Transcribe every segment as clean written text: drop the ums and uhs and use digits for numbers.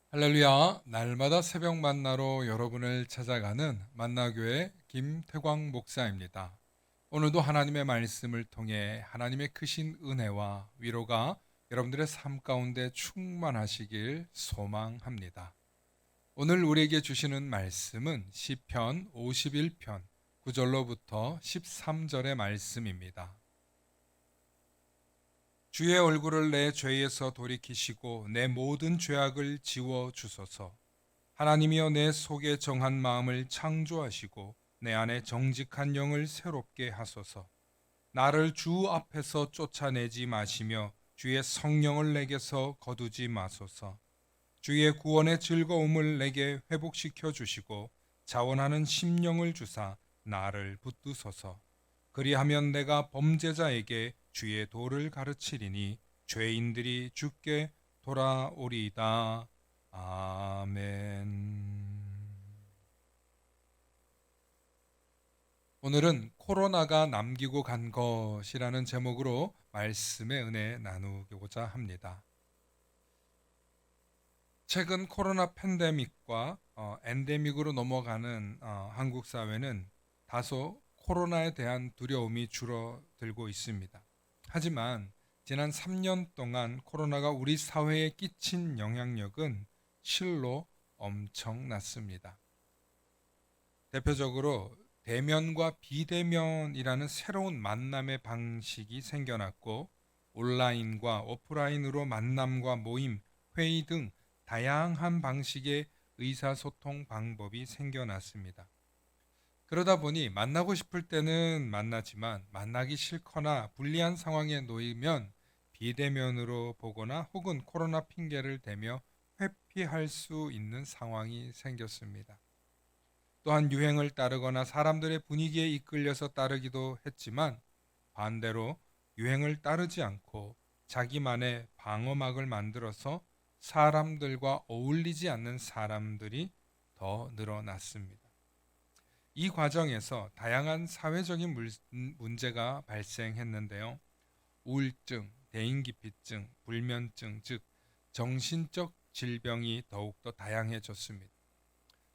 할렐루야, 날마다 새벽 만나러 여러분을 찾아가는 만나교회 김태광 목사입니다. 오늘도 하나님의 말씀을 통해 하나님의 크신 은혜와 위로가 여러분들의 삶 가운데 충만하시길 소망합니다. 오늘 우리에게 주시는 말씀은 시편 51편 9절로부터 13절의 말씀입니다. 주의 얼굴을 내 죄에서 돌이키시고 내 모든 죄악을 지워 주소서. 하나님이여 내 속에 정한 마음을 창조하시고 내 안에 정직한 영을 새롭게 하소서. 나를 주 앞에서 쫓아내지 마시며 주의 성령을 내게서 거두지 마소서. 주의 구원의 즐거움을 내게 회복시켜 주시고 자원하는 심령을 주사 나를 붙드소서. 그리하면 내가 범죄자에게 주의 도를 가르치리니 죄인들이 주께 돌아오리이다. 아멘. 오늘은 코로나가 남기고 간 것이라는 제목으로 말씀의 은혜 나누고자 합니다. 최근 코로나 팬데믹과 엔데믹으로 넘어가는 한국 사회는 다소 코로나에 대한 두려움이 줄어들고 있습니다. 하지만 지난 3년 동안 코로나가 우리 사회에 끼친 영향력은 실로 엄청났습니다. 대표적으로 대면과 비대면이라는 새로운 만남의 방식이 생겨났고 온라인과 오프라인으로 만남과 모임, 회의 등 다양한 방식의 의사소통 방법이 생겨났습니다. 그러다 보니 만나고 싶을 때는 만나지만 만나기 싫거나 불리한 상황에 놓이면 비대면으로 보거나 혹은 코로나 핑계를 대며 회피할 수 있는 상황이 생겼습니다. 또한 유행을 따르거나 사람들의 분위기에 이끌려서 따르기도 했지만 반대로 유행을 따르지 않고 자기만의 방어막을 만들어서 사람들과 어울리지 않는 사람들이 더 늘어났습니다. 이 과정에서 다양한 사회적인 문제가 발생했는데요. 우울증, 대인기피증, 불면증, 즉 정신적 질병이 더욱더 다양해졌습니다.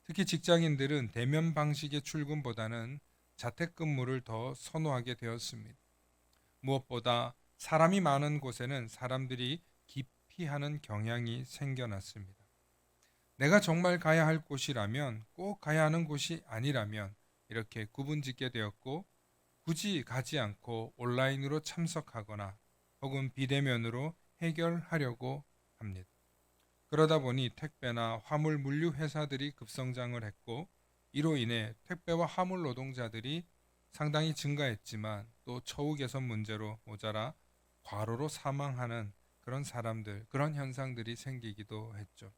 특히 직장인들은 대면 방식의 출근보다는 자택근무를 더 선호하게 되었습니다. 무엇보다 사람이 많은 곳에는 사람들이 기피하는 경향이 생겨났습니다. 내가 정말 가야 할 곳이라면 꼭 가야 하는 곳이 아니라면 이렇게 구분짓게 되었고 굳이 가지 않고 온라인으로 참석하거나 혹은 비대면으로 해결하려고 합니다. 그러다 보니 택배나 화물 물류 회사들이 급성장을 했고 이로 인해 택배와 화물 노동자들이 상당히 증가했지만 또 처우 개선 문제로 모자라 과로로 사망하는 그런 사람들, 그런 현상들이 생기기도 했죠.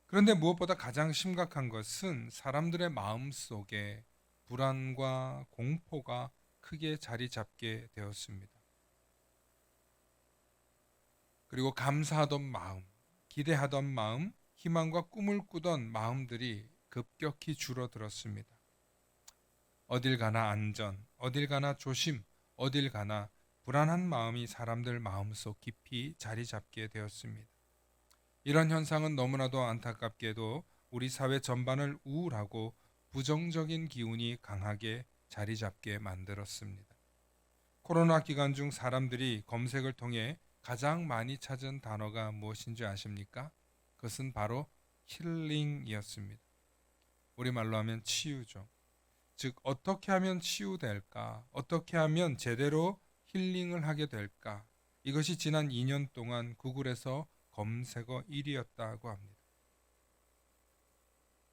그런데 무엇보다 가장 심각한 것은 사람들의 마음 속에 불안과 공포가 크게 자리 잡게 되었습니다. 그리고 감사하던 마음, 기대하던 마음, 희망과 꿈을 꾸던 마음들이 급격히 줄어들었습니다. 어딜 가나 안전, 어딜 가나 조심, 어딜 가나 불안한 마음이 사람들 마음속 깊이 자리 잡게 되었습니다. 이런 현상은 너무나도 안타깝게도 우리 사회 전반을 우울하고 부정적인 기운이 강하게 자리 잡게 만들었습니다. 코로나 기간 중 사람들이 검색을 통해 가장 많이 찾은 단어가 무엇인지 아십니까? 그것은 바로 힐링이었습니다. 우리말로 하면 치유죠. 즉, 어떻게 하면 치유될까? 어떻게 하면 제대로 힐링을 하게 될까? 이것이 지난 2년 동안 구글에서 검색어 1위였다고 합니다.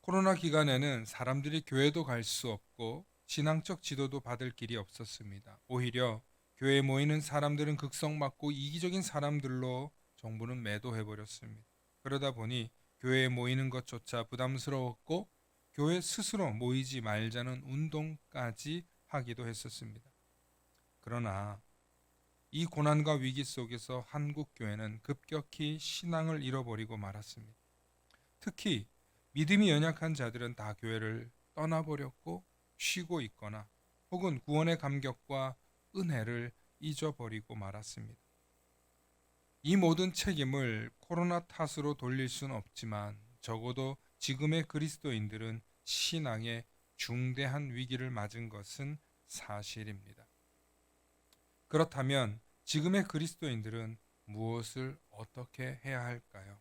코로나 기간에는 사람들이 교회도 갈 수 없고 신앙적 지도도 받을 길이 없었습니다. 오히려 교회에 모이는 사람들은 극성맞고 이기적인 사람들로 정부는 매도해버렸습니다. 그러다 보니 교회에 모이는 것조차 부담스러웠고 교회 스스로 모이지 말자는 운동까지 하기도 했었습니다. 그러나 이 고난과 위기 속에서 한국 교회는 급격히 신앙을 잃어버리고 말았습니다. 특히 믿음이 연약한 자들은 다 교회를 떠나버렸고 쉬고 있거나 혹은 구원의 감격과 은혜를 잊어버리고 말았습니다. 이 모든 책임을 코로나 탓으로 돌릴 수는 없지만 적어도 지금의 그리스도인들은 신앙에 중대한 위기를 맞은 것은 사실입니다. 그렇다면 지금의 그리스도인들은 무엇을 어떻게 해야 할까요?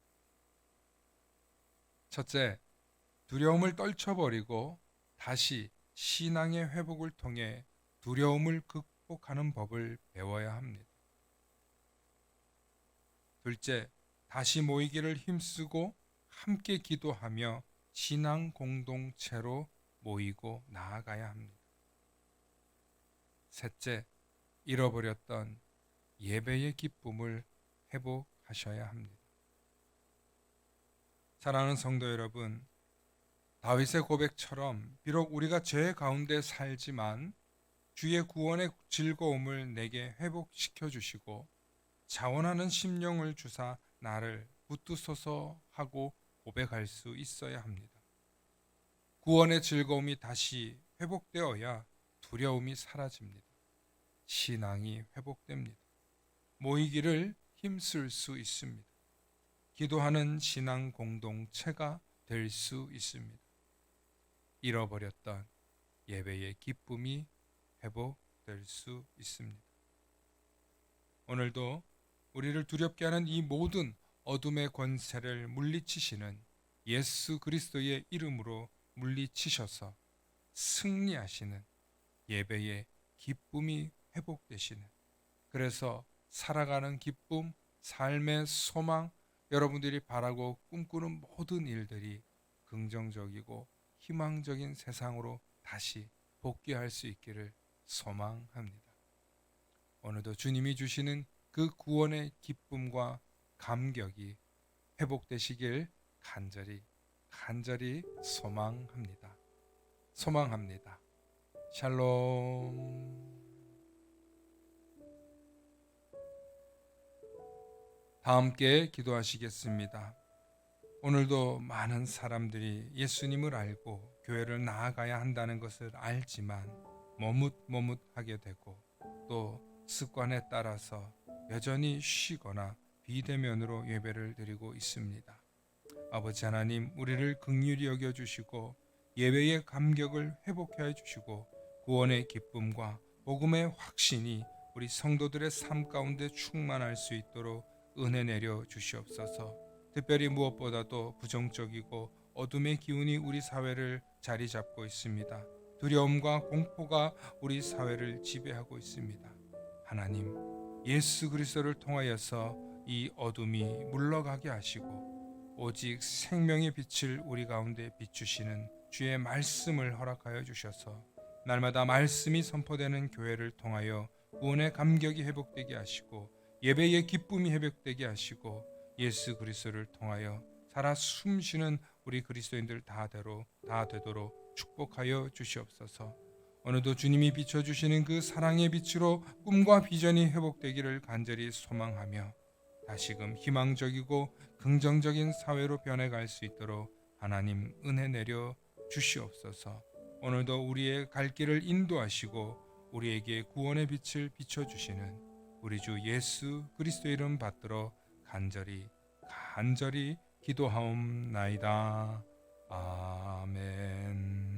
첫째, 두려움을 떨쳐버리고 다시 신앙의 회복을 통해 두려움을 극복하는 법을 배워야 합니다. 둘째, 다시 모이기를 힘쓰고 함께 기도하며 신앙 공동체로 모이고 나아가야 합니다. 셋째, 잃어버렸던 예배의 기쁨을 회복하셔야 합니다. 사랑하는 성도 여러분, 다윗의 고백처럼 비록 우리가 죄 가운데 살지만 주의 구원의 즐거움을 내게 회복시켜 주시고 자원하는 심령을 주사 나를 붙드소서 하고 고백할 수 있어야 합니다. 구원의 즐거움이 다시 회복되어야 두려움이 사라집니다. 신앙이 회복됩니다. 모이기를 힘쓸 수 있습니다. 기도하는 신앙 공동체가 될 수 있습니다. 잃어버렸던 예배의 기쁨이 회복될 수 있습니다. 오늘도 우리를 두렵게 하는 이 모든 어둠의 권세를 물리치시는 예수 그리스도의 이름으로 물리치셔서 승리하시는 예배의 기쁨이 회복되시는, 그래서 살아가는 기쁨, 삶의 소망, 여러분들이 바라고 꿈꾸는 모든 일들이 긍정적이고 희망적인 세상으로 다시 복귀할 수 있기를 소망합니다. 오늘도 주님이 주시는 그 구원의 기쁨과 감격이 회복되시길 간절히 소망합니다. 샬롬. 다 함께 기도하시겠습니다. 오늘도 많은 사람들이 예수님을 알고 교회를 나아가야 한다는 것을 알지만 머뭇머뭇하게 되고 또 습관에 따라서 여전히 쉬거나 비대면으로 예배를 드리고 있습니다. 아버지 하나님, 우리를 긍휼히 여겨주시고 예배의 감격을 회복해 주시고 구원의 기쁨과 복음의 확신이 우리 성도들의 삶 가운데 충만할 수 있도록 은혜 내려 주시옵소서. 특별히 무엇보다도 부정적이고 어둠의 기운이 우리 사회를 자리 잡고 있습니다. 두려움과 공포가 우리 사회를 지배하고 있습니다. 하나님, 예수 그리스도를 통하여서 이 어둠이 물러가게 하시고 오직 생명의 빛을 우리 가운데 비추시는 주의 말씀을 허락하여 주셔서 날마다 말씀이 선포되는 교회를 통하여 구원의 감격이 회복되게 하시고 예배의 기쁨이 회복되게 하시고 예수 그리스도를 통하여 살아 숨쉬는 우리 그리스도인들 다 되도록 축복하여 주시옵소서. 오늘도 주님이 비춰주시는 그 사랑의 빛으로 꿈과 비전이 회복되기를 간절히 소망하며 다시금 희망적이고 긍정적인 사회로 변해갈 수 있도록 하나님 은혜 내려 주시옵소서. 오늘도 우리의 갈 길을 인도하시고 우리에게 구원의 빛을 비춰주시는 우리 주 예수 그리스도 이름 받들어 간절히 기도하옵나이다. 아멘.